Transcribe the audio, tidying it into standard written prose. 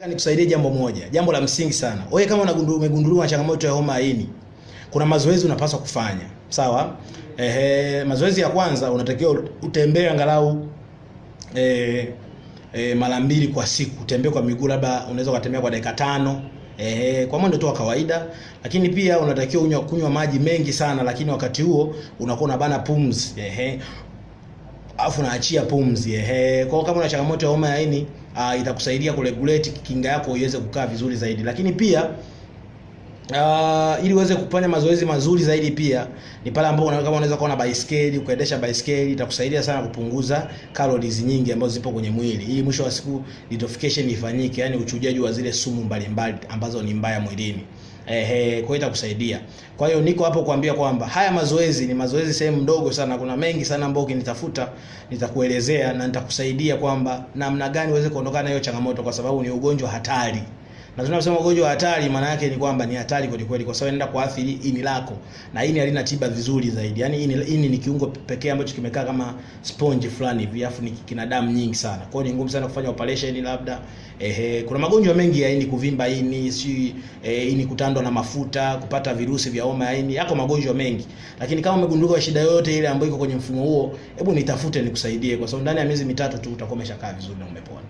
Nikusaidie jambo moja, jambo la msingi sana. Wewe kama umegunduliwa na changamoto ya homa ya ini, kuna mazoezi unapaswa kufanya. Sawa? Mazoezi ya kwanza unatakiwa utembee angalau mara 2 kwa siku. Utembee kwa miguu, labda unaweza kutembea kwa dakika 5. Kwa mwendo tu wa kawaida, lakini pia unatakiwa kunywa maji mengi sana, lakini wakati huo unakuwa unabana pumzi. Afu unaachia pumzi. Kwa kama una changamoto ya homa ya ini, itakusaidia kuregulate kinga yako iweze kukaa vizuri zaidi. Lakini pia ili uweze kufanya mazoezi mazuri zaidi, pia ni pale ambapo kama unaweza kuwa na baiskeli, ukaendesha baiskeli, itakusaidia sana kupunguza calories nyingi ambazo zipo kwenye mwili. Hii mwisho wa siku detoxification ifanyike, yani uchujaji wa zile sumu mbalimbali ambazo ni mbaya mwilini. Kwa hiyo itakusaidia. Kwa hiyo niko hapo kuambia kwamba haya mazoezi ni mazoezi sehemu ndogo sana, kuna mengi sana ambayo ukinitafuta nitakuelezea na nitakusaidia kwamba namna gani uweze kuondokana na hiyo changamoto, kwa sababu ni ugonjwa hatari. Na tunaposema ugonjwa hatari, maana yake ni kwamba ni hatari kweli kweli, kwa sababu inaenda kuathiri ini lako, na ini halina tiba vizuri zaidi. Yaani ini ni kiungo pekee ambacho kimekaa kama sponge fulani hivi, afu kina damu nyingi sana. Kwa hiyo ni ngumu sana kufanya operation labda. Kuna magonjwa mengi ya ini, kuvimba ini, ini kutandwa na mafuta, kupata virusi vya homa ya ini, yako magonjwa mengi. Lakini kama umegundulika shida yoyote ile ambayo iko kwenye mfumo huo, hebu nitafute nikusaidie, kwa sababu ndani ya miezi 3 tu utakuwa umeshakaa vizuri na umepona.